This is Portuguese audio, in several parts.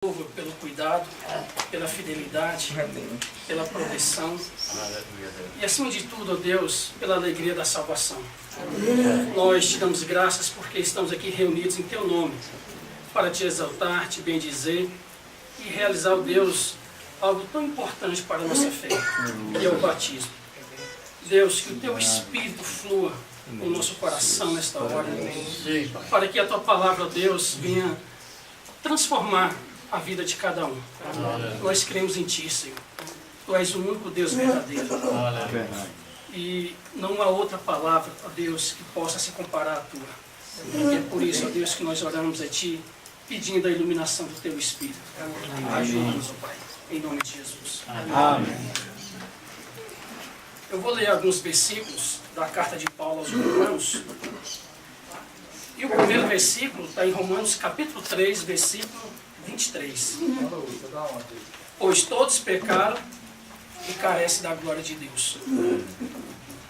Pelo cuidado, pela fidelidade, pela proteção e, acima de tudo, ó Deus, pela alegria da salvação. Nós te damos graças porque estamos aqui reunidos em Teu nome para Te exaltar, Te bendizer e realizar, ó Deus, algo tão importante para a nossa fé, que é o batismo. Deus, que o Teu Espírito flua no nosso coração nesta hora, para que a Tua palavra, ó Deus, venha transformar a vida de cada um. Nós cremos em Ti, Senhor. Tu és o único Deus verdadeiro. E não há outra palavra, ó Deus, que possa se comparar à Tua. E é por isso, ó Deus, que nós oramos a Ti, pedindo a iluminação do Teu Espírito. Ajuda-nos, ó Pai, em nome de Jesus. Amém. Eu vou ler alguns versículos da carta de Paulo aos Romanos. E o primeiro versículo está em Romanos capítulo 3, versículo 23. Pois todos pecaram e carecem da glória de Deus.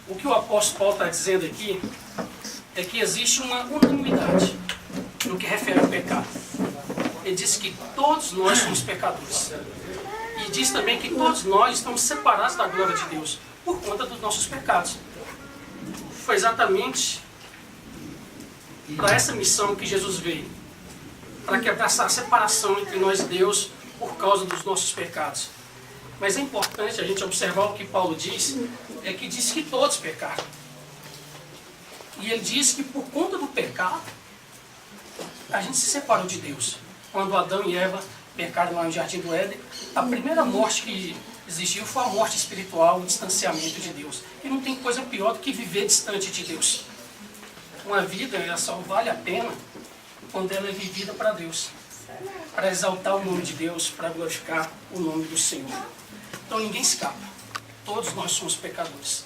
O que o apóstolo Paulo está dizendo aqui é que existe uma unanimidade no que refere ao pecado. Ele diz que todos nós somos pecadores. E diz também que todos nós estamos separados da glória de Deus por conta dos nossos pecados. Foi exatamente para essa missão que Jesus veio, para quebrar essa separação entre nós e Deus por causa dos nossos pecados. Mas é importante a gente observar o que Paulo diz, é que diz que todos pecaram. E ele diz que por conta do pecado, a gente se separou de Deus. Quando Adão e Eva pecaram lá no Jardim do Éden, a primeira morte que existiu foi a morte espiritual, o distanciamento de Deus. E não tem coisa pior do que viver distante de Deus. Uma vida, ela só vale a pena quando ela é vivida para Deus, para exaltar o nome de Deus, para glorificar o nome do Senhor. Então ninguém escapa. Todos nós somos pecadores.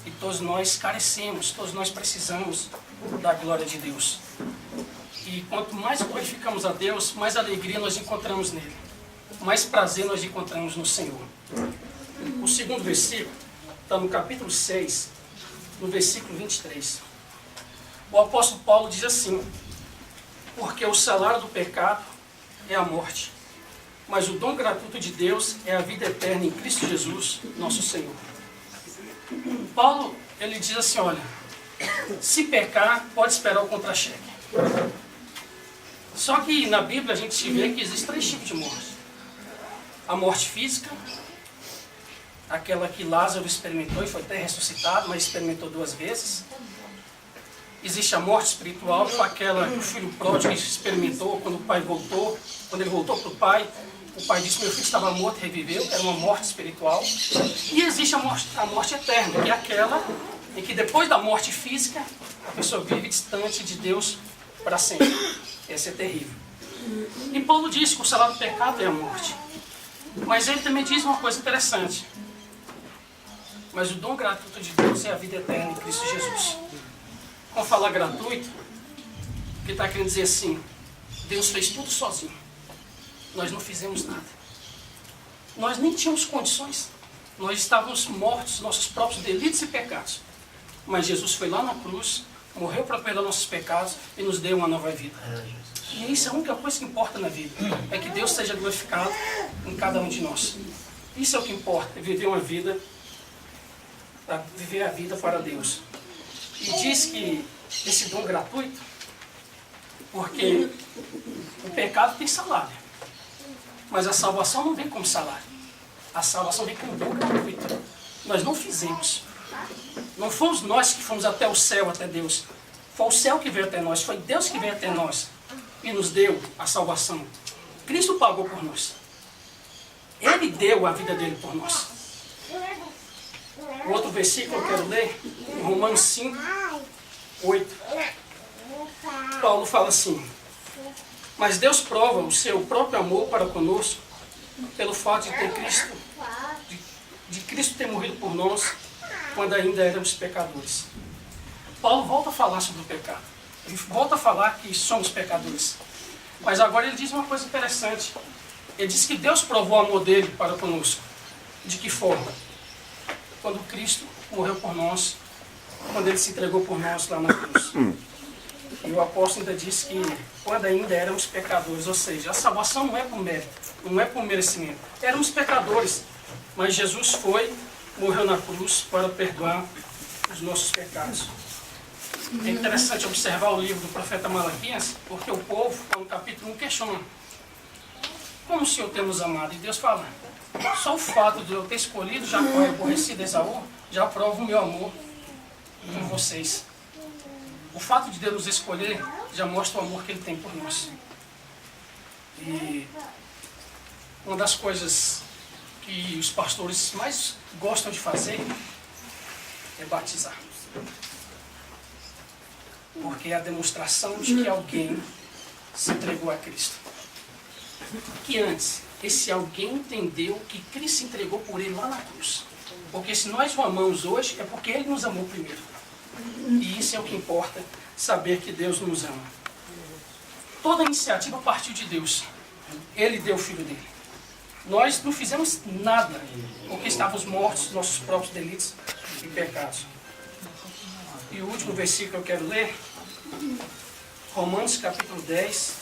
E todos nós carecemos, todos nós precisamos da glória de Deus. E quanto mais glorificamos a Deus, mais alegria nós encontramos nele. Mais prazer nós encontramos no Senhor. O segundo versículo está no capítulo 6, no versículo 23. O apóstolo Paulo diz assim: porque o salário do pecado é a morte, mas o dom gratuito de Deus é a vida eterna em Cristo Jesus, nosso Senhor. Paulo, ele diz assim, olha, se pecar, pode esperar o contra-cheque. Só que na Bíblia a gente vê que existem 3 tipos de morte. A morte física, aquela que Lázaro experimentou e foi até ressuscitado, mas experimentou 2 vezes. Existe a morte espiritual, foi aquela que o filho pródigo experimentou quando o pai voltou. Quando ele voltou para o pai disse: meu filho estava morto e reviveu. Era uma morte espiritual. E existe a morte eterna, que é aquela em que depois da morte física, a pessoa vive distante de Deus para sempre. Essa é terrível. E Paulo diz que o salário do pecado é a morte. Mas ele também diz uma coisa interessante. Mas o dom gratuito de Deus é a vida eterna em Cristo Jesus. Quando falar gratuito, ele está querendo dizer assim: Deus fez tudo sozinho. Nós não fizemos nada. Nós nem tínhamos condições. Nós estávamos mortos, nossos próprios delitos e pecados. Mas Jesus foi lá na cruz, morreu para perdoar nossos pecados e nos deu uma nova vida. E isso é a única coisa que importa na vida. É que Deus seja glorificado em cada um de nós. Isso é o que importa, é viver uma vida, para viver a vida para Deus. E diz que esse dom gratuito, porque o pecado tem salário, mas a salvação não vem como salário. A salvação vem como dom gratuito. Nós não fizemos. Não fomos nós que fomos até o céu, até Deus. Foi o céu que veio até nós, foi Deus que veio até nós e nos deu a salvação. Cristo pagou por nós. Ele deu a vida dele por nós. O outro versículo que eu quero ler, em Romanos 5, 8. Paulo fala assim: mas Deus prova o seu próprio amor para conosco pelo fato de Cristo ter morrido por nós quando ainda éramos pecadores. Paulo volta a falar sobre o pecado. Ele volta a falar que somos pecadores. Mas agora ele diz uma coisa interessante. Ele diz que Deus provou o amor dele para conosco. De que forma? Quando Cristo morreu por nós, quando ele se entregou por nós lá na cruz. E o apóstolo ainda disse que quando ainda éramos pecadores, ou seja, a salvação não é por mérito, não é por merecimento. Éramos pecadores, mas Jesus foi, morreu na cruz para perdoar os nossos pecados. É interessante observar o livro do profeta Malaquias, porque o povo, no capítulo 1, questiona como o Senhor tem nos amado. E Deus fala, só o fato de eu ter escolhido Jacó e aborrecido Esaú, já prova o meu amor por vocês. O fato de Deus nos escolher já mostra o amor que Ele tem por nós. E uma das coisas que os pastores mais gostam de fazer é batizar. Porque é a demonstração de que alguém se entregou a Cristo. Que antes, esse alguém entendeu que Cristo se entregou por ele lá na cruz. Porque se nós o amamos hoje, é porque Ele nos amou primeiro. E isso é o que importa, saber que Deus nos ama. Toda a iniciativa partiu de Deus. Ele deu o Filho dele. Nós não fizemos nada, porque estávamos mortos dos nossos próprios delitos e pecados. E o último versículo que eu quero ler, Romanos capítulo 10,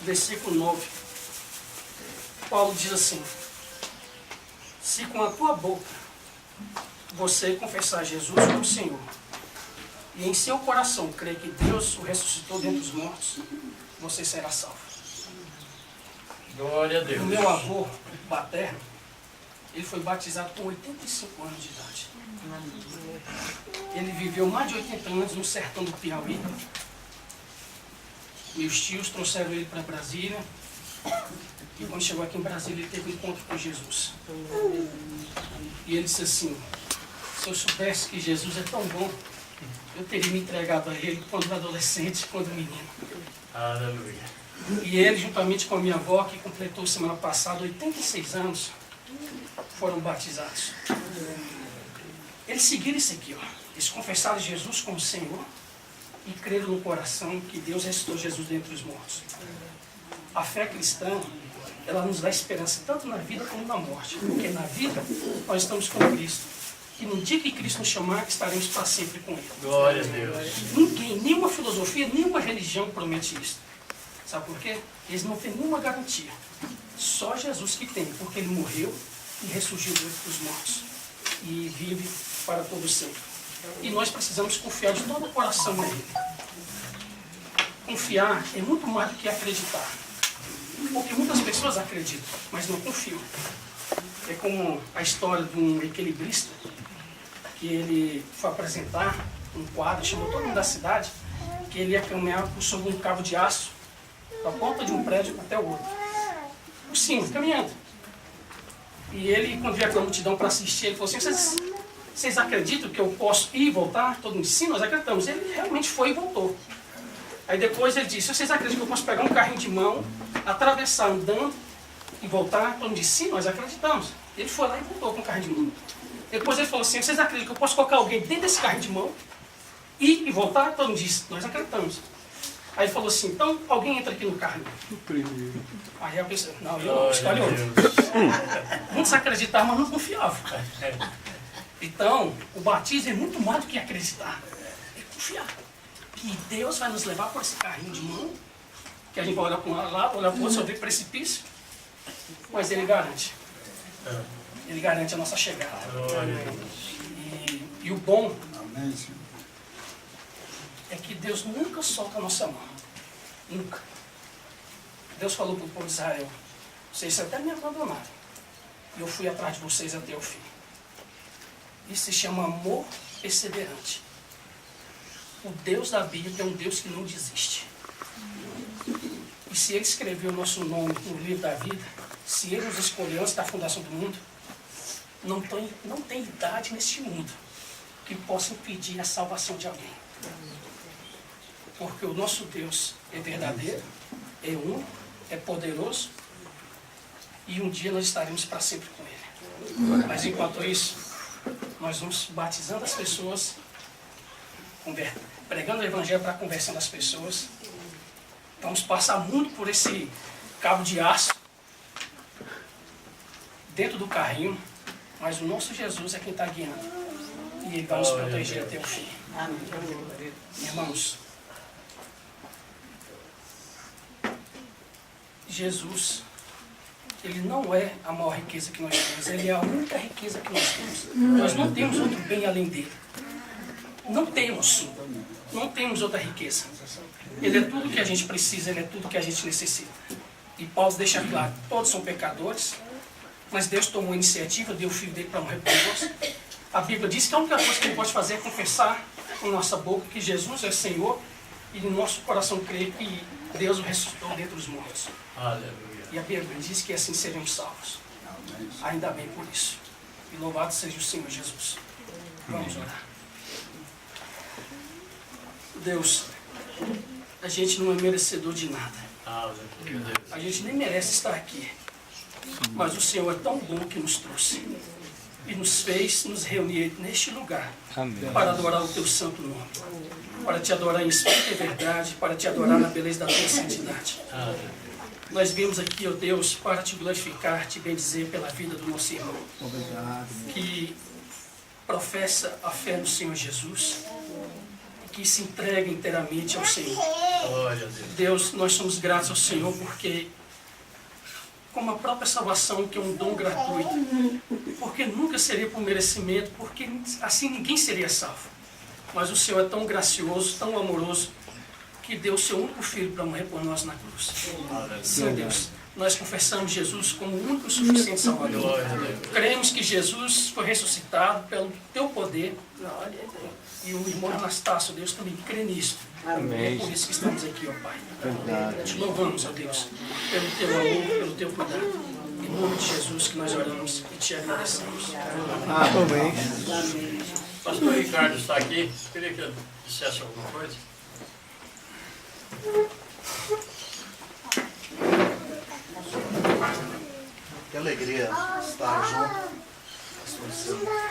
versículo 9. Paulo diz assim: se com a tua boca você confessar Jesus como Senhor, e em seu coração crer que Deus o ressuscitou dentre os mortos, você será salvo. Glória a Deus. O meu avô paterno, ele foi batizado com 85 anos de idade. Ele viveu mais de 80 anos no sertão do Piauí. Meus tios trouxeram ele para Brasília. E quando chegou aqui em Brasília, ele teve um encontro com Jesus. E ele disse assim: se eu soubesse que Jesus é tão bom, eu teria me entregado a Ele quando adolescente, quando menino. Aleluia. E ele, juntamente com a minha avó, que completou semana passada 86 anos, foram batizados. Eles seguiram isso aqui, ó. Eles confessaram Jesus como Senhor e creram no coração que Deus ressuscitou Jesus dentre os mortos. A fé cristã, ela nos dá esperança tanto na vida como na morte. Porque na vida nós estamos com Cristo. E no dia que Cristo nos chamar, estaremos para sempre com Ele. Glória a Deus. Ninguém, nenhuma filosofia, nenhuma religião promete isso. Sabe por quê? Eles não têm nenhuma garantia. Só Jesus que tem, porque Ele morreu e ressurgiu dos mortos. E vive para todo sempre. E nós precisamos confiar de todo o coração nele. Confiar é muito mais do que acreditar. Porque muitas pessoas acreditam, mas não confiam. É como a história de um equilibrista, que ele foi apresentar um quadro, chamou todo mundo da cidade, que ele ia caminhar sobre um cabo de aço, da ponta de um prédio até o outro. Por cima, caminhando. E ele, quando viu aquela multidão para assistir, ele falou assim: vocês acreditam que eu posso ir e voltar? Todo mundo disse: sim, nós acreditamos. Ele realmente foi e voltou. Aí depois ele disse: vocês acreditam que eu posso pegar um carrinho de mão, atravessar andando e voltar? Todo mundo disse: sim, nós acreditamos. Ele foi lá e voltou com o carrinho de mão. Depois ele falou assim: vocês acreditam que eu posso colocar alguém dentro desse carrinho de mão, ir e voltar? Todo mundo disse: nós acreditamos. Aí ele falou assim: então alguém entra aqui no carro. Aí eu pensei: não, eu não, escolhe outro. Muitos acreditavam, mas não confiavam. Então, o batismo é muito mais do que acreditar. É confiar que Deus vai nos levar por esse carrinho de mão, que a gente vai olhar para um lado, olhar para o outro, só ver precipício, mas Ele garante. Ele garante a nossa chegada. E o bom é que Deus nunca solta a nossa mão. Nunca. Deus falou para o povo de Israel: vocês até me abandonaram, e eu fui atrás de vocês até o fim. Isso se chama amor perseverante. O Deus da Bíblia é um Deus que não desiste. E se Ele escreveu o nosso nome no livro da vida, se Ele nos escolheu antes da fundação do mundo, não tem idade neste mundo que possa impedir a salvação de alguém. Porque o nosso Deus é verdadeiro, é único, é poderoso, e um dia nós estaremos para sempre com Ele. Mas enquanto isso, nós vamos batizando as pessoas, pregando o Evangelho para a conversão das pessoas. Vamos passar muito por esse cabo de aço dentro do carrinho, mas o nosso Jesus é quem está guiando. E Ele vai nos proteger até o fim. Irmãos, Jesus, ele não é a maior riqueza que nós temos, ele é a única riqueza que nós temos. Nós não temos outro bem além dele. Não temos outra riqueza. Ele é tudo que a gente precisa, ele é tudo que a gente necessita. E Paulo deixa claro, todos são pecadores, mas Deus tomou a iniciativa, deu o Filho dele para morrer por nós. A Bíblia diz que a única coisa que ele pode fazer é confessar com nossa boca que Jesus é Senhor e no nosso coração crer que Deus o ressuscitou dentre os mortos. Aleluia. E a Bíblia diz que assim seremos salvos. Ainda bem por isso. E louvado seja o Senhor Jesus. Vamos orar. Deus, a gente não é merecedor de nada. Aleluia. A gente nem merece estar aqui. Mas o Senhor é tão bom que nos trouxe. E nos fez nos reunir neste lugar. Amém. Para adorar o teu santo nome. Para te adorar em espírito e verdade. Para te adorar na beleza da tua santidade. Aleluia. Nós viemos aqui, ó Deus, para te glorificar, te bendizer pela vida do nosso irmão. Que professa a fé no Senhor Jesus. E que se entrega inteiramente ao Senhor. Glória a Deus. Deus, nós somos gratos ao Senhor porque, como a própria salvação, que é um dom gratuito, porque nunca seria por merecimento, porque assim ninguém seria salvo. Mas o Senhor é tão gracioso, tão amoroso, que deu o seu único Filho para morrer por nós na cruz. Sim, Deus, nós confessamos Jesus como o único e suficiente Salvador. Glória a Deus. Cremos que Jesus foi ressuscitado pelo teu poder. E o irmão Anastácio, Deus, também crê nisso. Amém. É por isso que estamos aqui, ó Pai. Verdade. Te louvamos, ó Deus, pelo teu amor, pelo teu cuidado. Em nome de Jesus que nós oramos e te agradecemos. Amém. Pastor Ricardo está aqui. Queria que eu dissesse alguma coisa. Que alegria estar junto, pastor Luciano.